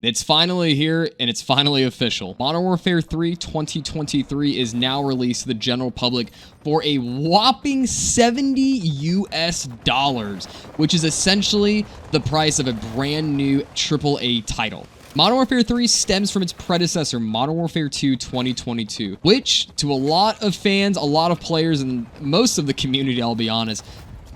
It's finally here, and it's finally official. Modern Warfare 3 2023 is now released to the general public for a whopping $70 US, which is essentially the price of a brand new AAA title. Modern Warfare 3 stems from its predecessor, Modern Warfare 2 2022, which, to a lot of fans, a lot of players, and most of the community, I'll be honest,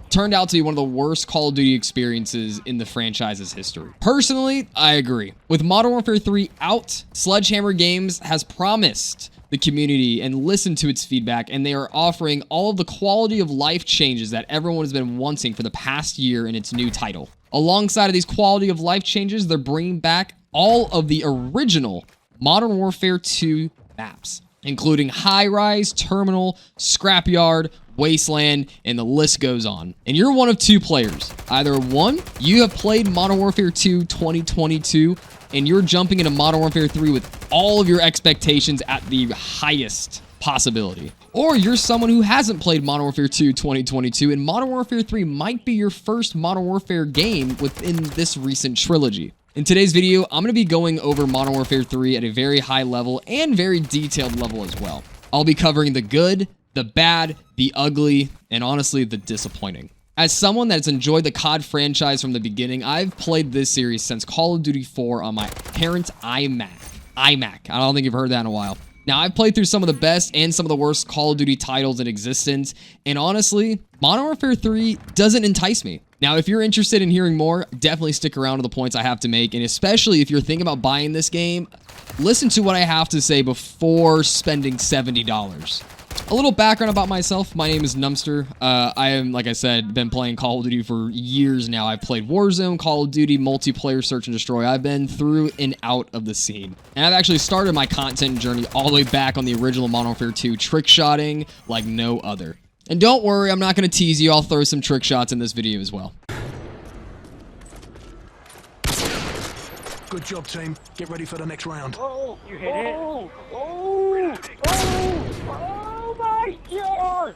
turned out to be one of the worst Call of Duty experiences in the franchise's history. Personally, I agree. With Modern Warfare 3 out, Sledgehammer Games has promised the community and listened to its feedback, and they are offering all of the quality of life changes that everyone has been wanting for the past year in its new title. Alongside of these quality of life changes, they're bringing back all of the original Modern Warfare 2 maps, including High Rise, Terminal, Scrapyard, Wasteland, and the list goes on. And you're one of two players. Either one, you have played Modern Warfare 2 2022, and you're jumping into Modern Warfare 3 with all of your expectations at the highest possibility. Or you're someone who hasn't played Modern Warfare 2 2022, and Modern Warfare 3 might be your first Modern Warfare game within this recent trilogy. In today's video, I'm going to be going over Modern Warfare 3 at a very high level and very detailed level as well. I'll be covering the good, the bad, the ugly, and honestly, the disappointing. As someone that's enjoyed the COD franchise from the beginning, I've played this series since Call of Duty 4 on my parents' iMac. I don't think you've heard that in a while. Now, I've played through some of the best and some of the worst Call of Duty titles in existence, and honestly, Modern Warfare 3 doesn't entice me. Now, if you're interested in hearing more, definitely stick around to the points I have to make, and especially if you're thinking about buying this game, listen to what I have to say before spending $70. A little background about myself. My name is Numbster. I am, like I said, been playing Call of Duty for years now. I've played Warzone, Call of Duty, multiplayer, search and destroy. I've been through and out of the scene. And I've actually started my content journey all the way back on the original Modern Warfare 2 trick shotting like no other. And don't worry, I'm not going to tease you. I'll throw some trick shots in this video as well. Good job, team. Get ready for the next round. Oh, you hit it. Oh my God!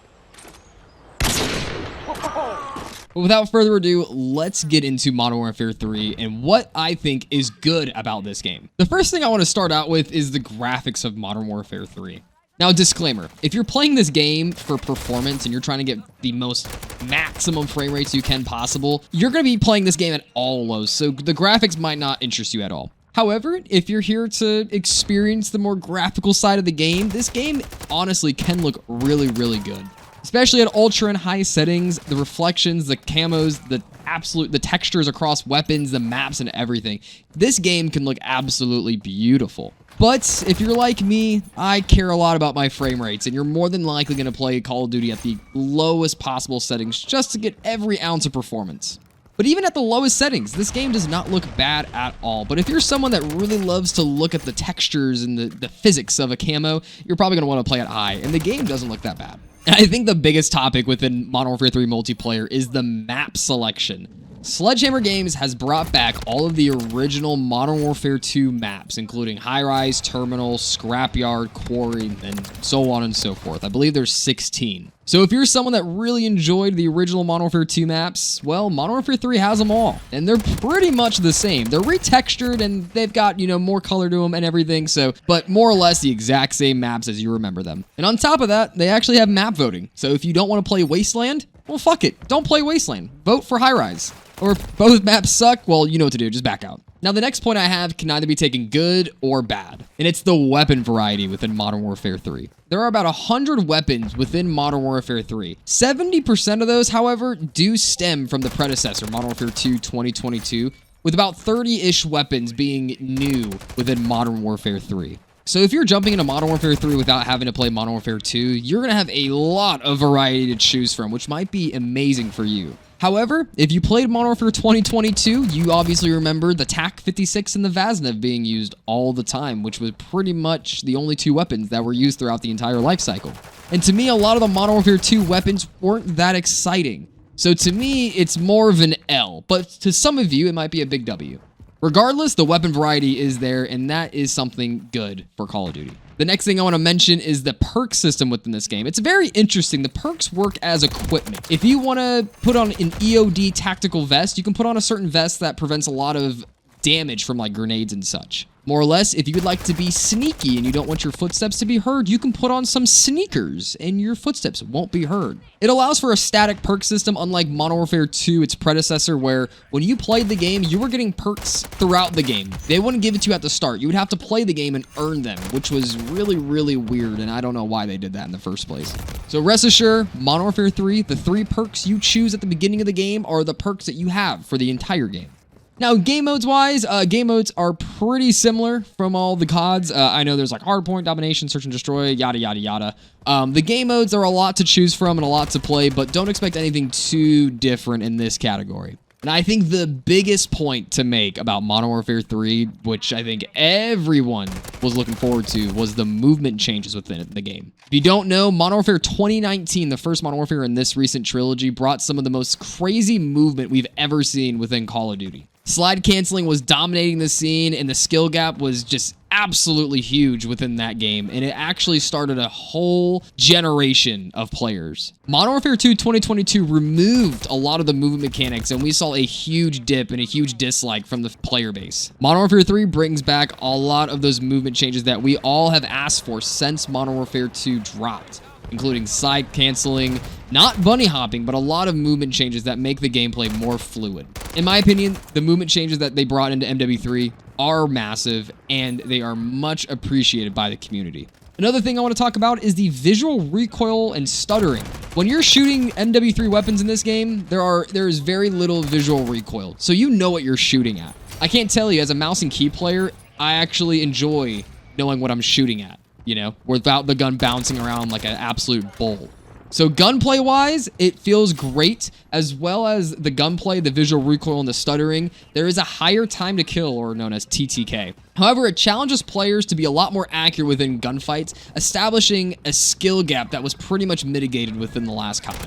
But without further ado, let's get into Modern Warfare 3 and what I think is good about this game. The first thing I want to start out with is the graphics of Modern Warfare 3. Now, disclaimer, if you're playing this game for performance and you're trying to get the most maximum frame rates you can possible, you're going to be playing this game at all lows, so the graphics might not interest you at all. However, if you're here to experience the more graphical side of the game, this game honestly can look really, really good. Especially at ultra and high settings, the reflections, the camos, the textures across weapons, the maps, and everything. This game can look absolutely beautiful. But if you're like me, I care a lot about my frame rates, and you're more than likely going to play Call of Duty at the lowest possible settings just to get every ounce of performance. But even at the lowest settings, this game does not look bad at all. But if you're someone that really loves to look at the textures and the physics of a camo, you're probably going to want to play it high, and the game doesn't look that bad. And I think the biggest topic within Modern Warfare 3 multiplayer is the map selection. Sledgehammer Games has brought back all of the original Modern Warfare 2 maps, including High Rise, Terminal, Scrapyard, Quarry, and so on and so forth. I believe there's 16. So if you're someone that really enjoyed the original Modern Warfare 2 maps, well, Modern Warfare 3 has them all. And they're pretty much the same. They're retextured and they've got, more color to them and everything, but more or less the exact same maps as you remember them. And on top of that, they actually have map voting. So if you don't want to play Wasteland, well, fuck it. Don't play Wasteland. Vote for High Rise. Or if both maps suck, well, you know what to do. Just back out. Now, the next point I have can either be taken good or bad, and it's the weapon variety within Modern Warfare 3. There are about 100 weapons within Modern Warfare 3. 70% of those, however, do stem from the predecessor, Modern Warfare 2 2022, with about 30-ish weapons being new within Modern Warfare 3. So if you're jumping into Modern Warfare 3 without having to play Modern Warfare 2, you're going to have a lot of variety to choose from, which might be amazing for you. However, if you played Modern Warfare 2022, you obviously remember the TAC-56 and the Vaznev being used all the time, which was pretty much the only two weapons that were used throughout the entire life cycle. And to me, a lot of the Modern Warfare 2 weapons weren't that exciting. So to me, it's more of an L, but to some of you, it might be a big W. Regardless, the weapon variety is there, and that is something good for Call of Duty. The next thing I want to mention is the perk system within this game. It's very interesting. The perks work as equipment. If you want to put on an EOD tactical vest, you can put on a certain vest that prevents a lot of damage from like grenades and such. More or less, if you would like to be sneaky and you don't want your footsteps to be heard, you can put on some sneakers and your footsteps won't be heard. It allows for a static perk system, unlike Modern Warfare 2, its predecessor, where when you played the game, you were getting perks throughout the game. They wouldn't give it to you at the start. You would have to play the game and earn them, which was really, really weird, and I don't know why they did that in the first place. So rest assured, Modern Warfare 3, the 3 perks you choose at the beginning of the game are the perks that you have for the entire game. Now, game modes wise, game modes are pretty similar from all the CODs. I know there's like hardpoint, domination, search and destroy, yada, yada, yada. The game modes are a lot to choose from and a lot to play, but don't expect anything too different in this category. And I think the biggest point to make about Modern Warfare 3, which I think everyone was looking forward to, was the movement changes within the game. If you don't know, Modern Warfare 2019, the first Modern Warfare in this recent trilogy, brought some of the most crazy movement we've ever seen within Call of Duty. Slide canceling was dominating the scene, and the skill gap was just absolutely huge within that game, and it actually started a whole generation of players. Modern Warfare 2 2022 removed a lot of the movement mechanics, and we saw a huge dip and a huge dislike from the player base. Modern Warfare 3 brings back a lot of those movement changes that we all have asked for since Modern Warfare 2 dropped, including slide canceling, not bunny hopping, but a lot of movement changes that make the gameplay more fluid. In my opinion, the movement changes that they brought into MW3 are massive, and they are much appreciated by the community. Another thing I want to talk about is the visual recoil and stuttering. When you're shooting MW3 weapons in this game, there is very little visual recoil, so you know what you're shooting at. I can't tell you, as a mouse and key player, I actually enjoy knowing what I'm shooting at, you know, without the gun bouncing around like an absolute bull. So gunplay-wise, it feels great, as well as the gunplay, the visual recoil, and the stuttering. There is a higher time to kill, or known as TTK. However, it challenges players to be a lot more accurate within gunfights, establishing a skill gap that was pretty much mitigated within the last COD.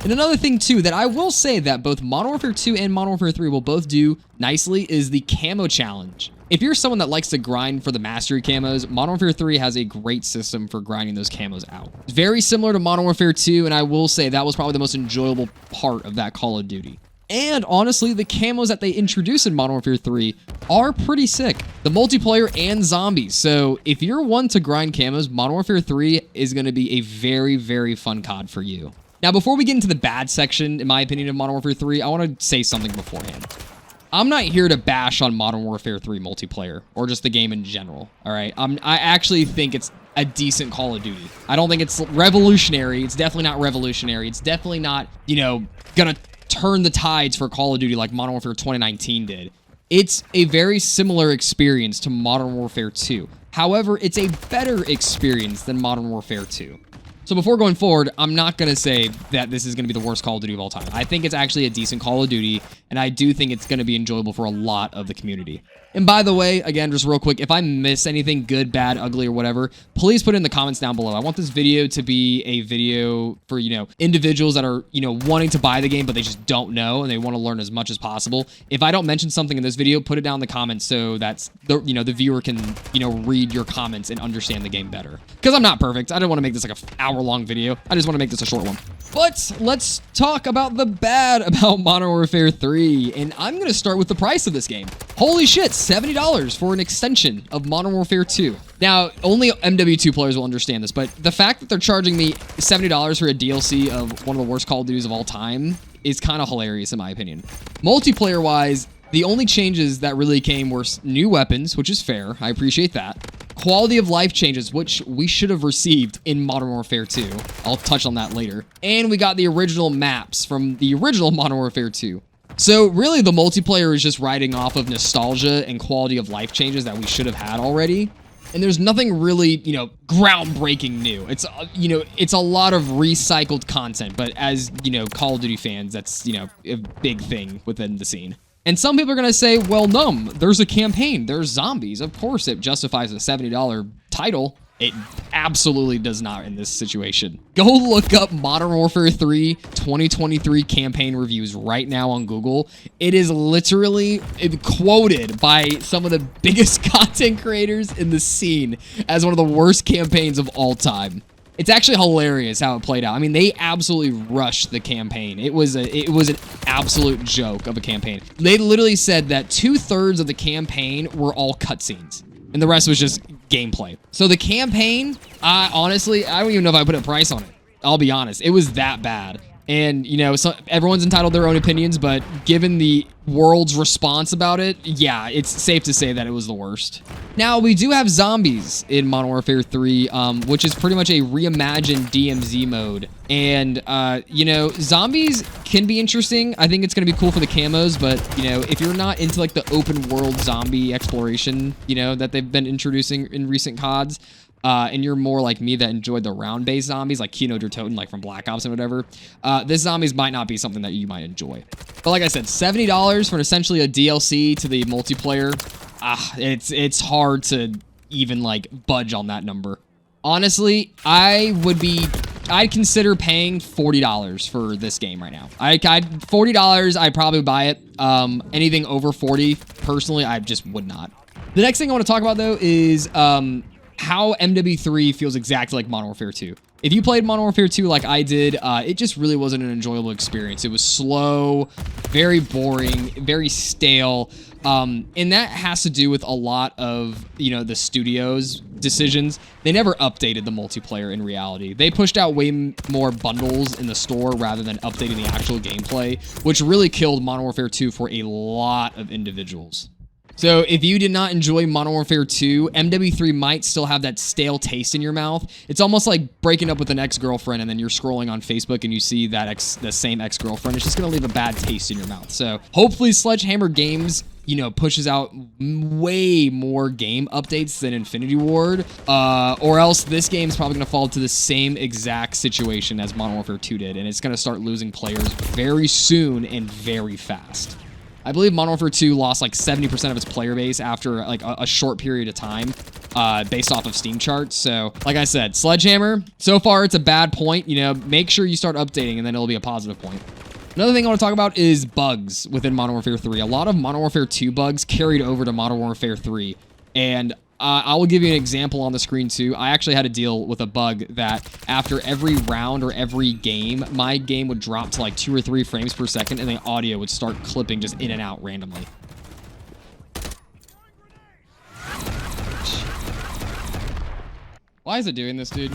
And another thing, too, that I will say that both Modern Warfare 2 and Modern Warfare 3 will both do nicely is the camo challenge. If you're someone that likes to grind for the mastery camos, Modern Warfare 3 has a great system for grinding those camos out. It's very similar to Modern Warfare 2, and I will say that was probably the most enjoyable part of that Call of Duty. And honestly, the camos that they introduced in Modern Warfare 3 are pretty sick. The multiplayer and zombies. So if you're one to grind camos, Modern Warfare 3 is going to be a very, very fun COD for you. Now, before we get into the bad section, in my opinion, of Modern Warfare 3, I want to say something beforehand. I'm not here to bash on Modern Warfare 3 multiplayer, or just the game in general, all right? I actually think it's a decent Call of Duty. I don't think it's revolutionary. It's definitely not revolutionary. It's definitely not, you know, gonna turn the tides for Call of Duty like Modern Warfare 2019 did. It's a very similar experience to Modern Warfare 2. However, it's a better experience than Modern Warfare 2. So before going forward, I'm not going to say that this is going to be the worst Call of Duty of all time. I think it's actually a decent Call of Duty, and I do think it's going to be enjoyable for a lot of the community. And by the way, again, just real quick, if I miss anything good, bad, ugly, or whatever, please put it in the comments down below. I want this video to be a video for, you know, individuals that are, you know, wanting to buy the game, but they just don't know, and they want to learn as much as possible. If I don't mention something in this video, put it down in the comments so that's, the viewer can, you know, read your comments and understand the game better. Because I'm not perfect. I don't want to make this like an hour-long video. I just want to make this a short one. But let's talk about the bad about Modern Warfare 3, and I'm going to start with the price of this game. Holy shit, $70 for an extension of Modern Warfare 2. Now, only MW2 players will understand this, but the fact that they're charging me $70 for a DLC of one of the worst Call of Duties of all time is kind of hilarious in my opinion. Multiplayer-wise, the only changes that really came were new weapons, which is fair. I appreciate that. Quality of life changes, which we should have received in Modern Warfare 2. I'll touch on that later. And we got the original maps from the original Modern Warfare 2. So really, the multiplayer is just riding off of nostalgia and quality of life changes that we should have had already. And there's nothing really, you know, groundbreaking new. It's, you know, it's a lot of recycled content. But as, you know, Call of Duty fans, that's, you know, a big thing within the scene. And some people are going to say, well, there's a campaign, there's zombies. Of course it justifies a $70 title. It absolutely does not in this situation. Go look up Modern Warfare 3 2023 campaign reviews right now on Google. It is literally quoted by some of the biggest content creators in the scene as one of the worst campaigns of all time. It's actually hilarious how it played out. I mean, they absolutely rushed the campaign. It was an absolute joke of a campaign. They literally said that 2/3 of the campaign were all cutscenes, and the rest was just gameplay. So the campaign, honestly, I don't even know if I put a price on it. I'll be honest. It was that bad. And, you know, so everyone's entitled to their own opinions, but given the world's response about it, yeah, it's safe to say that it was the worst. Now, we do have zombies in Modern Warfare 3, which is pretty much a reimagined DMZ mode. And, you know, zombies can be interesting. I think it's going to be cool for the camos, but, you know, if you're not into, like, the open world zombie exploration, you know, that they've been introducing in recent CODs, and you're more like me that enjoyed the round-based zombies, like Kino der Toten, like from Black Ops and whatever, this zombies might not be something that you might enjoy. But like I said, $70 for essentially a DLC to the multiplayer, it's hard to even, like, budge on that number. Honestly, I'd consider paying $40 for this game right now. $40, I'd probably buy it. Anything over 40, personally, I just would not. The next thing I want to talk about, though, is how MW3 feels exactly like Modern Warfare 2. If you played Modern Warfare 2 like I did, it just really wasn't an enjoyable experience. It was slow, very boring, very stale, and that has to do with a lot of, you know, the studio's decisions. They never updated the multiplayer in reality. They pushed out way more bundles in the store rather than updating the actual gameplay, which really killed Modern Warfare 2 for a lot of individuals. So if you did not enjoy Modern Warfare 2, MW3 might still have that stale taste in your mouth. It's almost like breaking up with an ex-girlfriend and then you're scrolling on Facebook and you see that the same ex-girlfriend. It's just going to leave a bad taste in your mouth. So hopefully Sledgehammer Games, you know, pushes out way more game updates than Infinity Ward, or else this game is probably going to fall to the same exact situation as Modern Warfare 2 did, and it's going to start losing players very soon and very fast. I believe Modern Warfare 2 lost like 70% of its player base after like a short period of time, based off of Steam charts. So, like I said, Sledgehammer, so far it's a bad point. You know, make sure you start updating and then it'll be a positive point. Another thing I want to talk about is bugs within Modern Warfare 3. A lot of Modern Warfare 2 bugs carried over to Modern Warfare 3. And I will give you an example on the screen too. I actually had to deal with a bug that after every round or every game, my game would drop to like 2 or 3 frames per second and the audio would start clipping just in and out randomly. Why is it doing this, dude?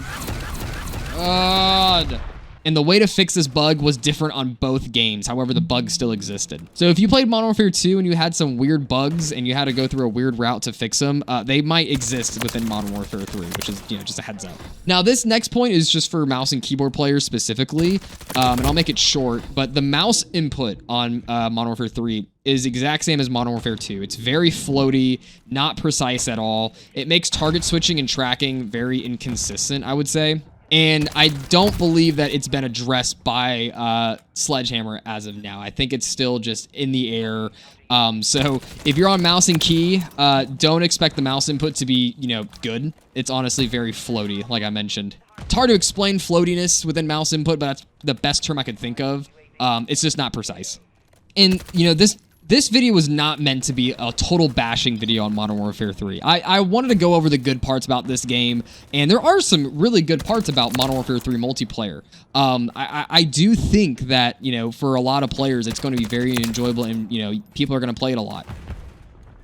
God. And the way to fix this bug was different on both games. However, the bug still existed. So if you played Modern Warfare 2 and you had some weird bugs and you had to go through a weird route to fix them, they might exist within Modern Warfare 3, which is, you know, just a heads up. Now, this next point is just for mouse and keyboard players specifically, and I'll make it short, but the mouse input on Modern Warfare 3 is the exact same as Modern Warfare 2. It's very floaty, not precise at all. It makes target switching and tracking very inconsistent, I would say. And I don't believe that it's been addressed by Sledgehammer as of now. I think it's still just in the air. So if you're on mouse and key, don't expect the mouse input to be, you know, good. It's honestly very floaty, like I mentioned. It's hard to explain floatiness within mouse input, but that's the best term I could think of. It's just not precise. And, you know, this video was not meant to be a total bashing video on Modern Warfare 3. I wanted to go over the good parts about this game, and there are some really good parts about Modern Warfare 3 multiplayer. I do think that, you know, for a lot of players, it's going to be very enjoyable, and, you know, people are going to play it a lot.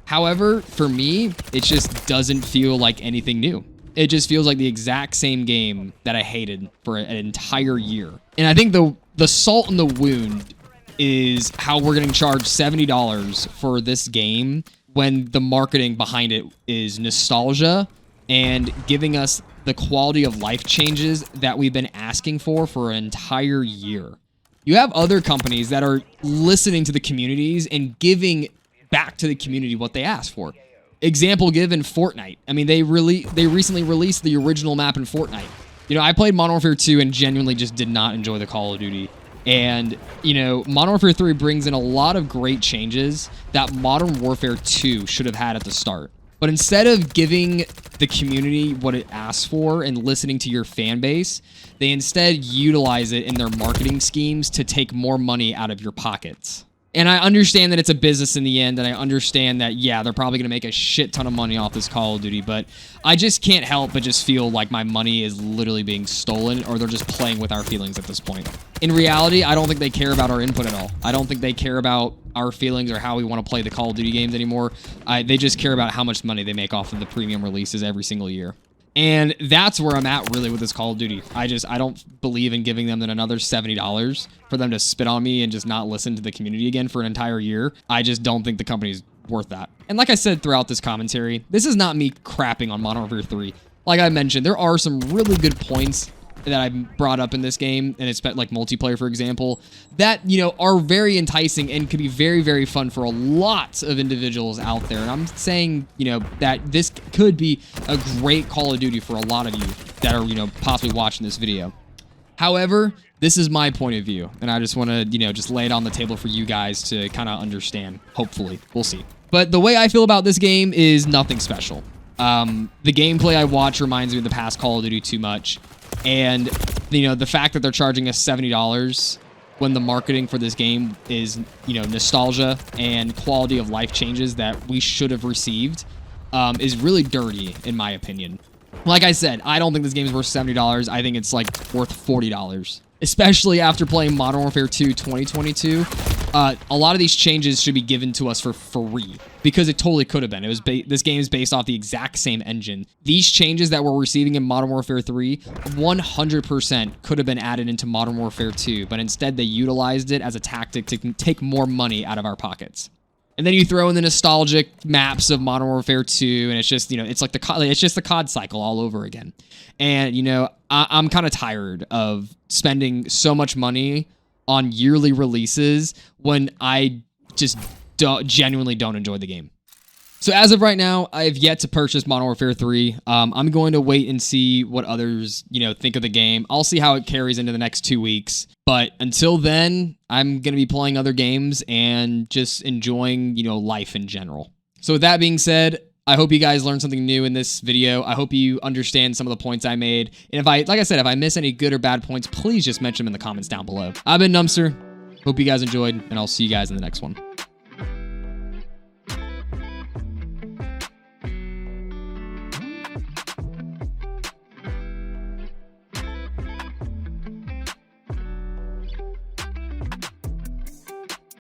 However, for me, it just doesn't feel like anything new. It just feels like the exact same game that I hated for an entire year. And I think the salt in the wound is how we're getting charged $70 for this game when the marketing behind it is nostalgia and giving us the quality of life changes that we've been asking for an entire year. You have other companies that are listening to the communities and giving back to the community what they asked for. Example given, Fortnite. I mean, they recently released the original map in Fortnite. You know, I played Modern Warfare 2 and genuinely just did not enjoy the Call of Duty. And, you know, Modern Warfare 3 brings in a lot of great changes that Modern Warfare 2 should have had at the start. But instead of giving the community what it asks for and listening to your fan base, they instead utilize it in their marketing schemes to take more money out of your pockets. And I understand that it's a business in the end, and I understand that, yeah, they're probably going to make a shit ton of money off this Call of Duty, but I just can't help but just feel like my money is literally being stolen, or they're just playing with our feelings at this point. In reality, I don't think they care about our input at all. I don't think they care about our feelings or how we want to play the Call of Duty games anymore. They just care about how much money they make off of the premium releases every single year. And that's where I'm at really with this Call of Duty. I don't believe in giving them another $70 for them to spit on me and just not listen to the community again for an entire year. I just don't think the company's worth that. And like I said throughout this commentary, this is not me crapping on Modern Warfare 3. Like I mentioned, there are some really good points that I brought up in this game, and it's like multiplayer, for example, that, you know, are very enticing and could be very, very fun for a lot of individuals out there. And I'm saying, you know, that this could be a great Call of Duty for a lot of you that are, you know, possibly watching this video. However, this is my point of view, and I just want to, you know, just lay it on the table for you guys to kind of understand. Hopefully, we'll see. But the way I feel about this game is nothing special. The gameplay I watch reminds me of the past Call of Duty too much. And, you know, the fact that they're charging us $70 when the marketing for this game is, you know, nostalgia and quality of life changes that we should have received is really dirty, in my opinion. Like I said, I don't think this game is worth $70. I think it's, like, worth $40. Especially after playing Modern Warfare 2 2022. A lot of these changes should be given to us for free, because it totally could have been. This game is based off the exact same engine. These changes that we're receiving in Modern Warfare 3, 100% could have been added into Modern Warfare 2, but instead they utilized it as a tactic to take more money out of our pockets. And then you throw in the nostalgic maps of Modern Warfare 2, and it's just, you know, it's like it's just the COD cycle all over again. And, you know, I'm kind of tired of spending so much money on yearly releases when I just genuinely don't enjoy the game. So as of right now, I have yet to purchase Modern Warfare 3. I'm going to wait and see what others, you know, think of the game. I'll see how it carries into the next 2 weeks. But until then, I'm going to be playing other games and just enjoying, you know, life in general. So with that being said, I hope you guys learned something new in this video. I hope you understand some of the points I made. And like I said, if I miss any good or bad points, please just mention them in the comments down below. I've been Numbster. Hope you guys enjoyed, and I'll see you guys in the next one.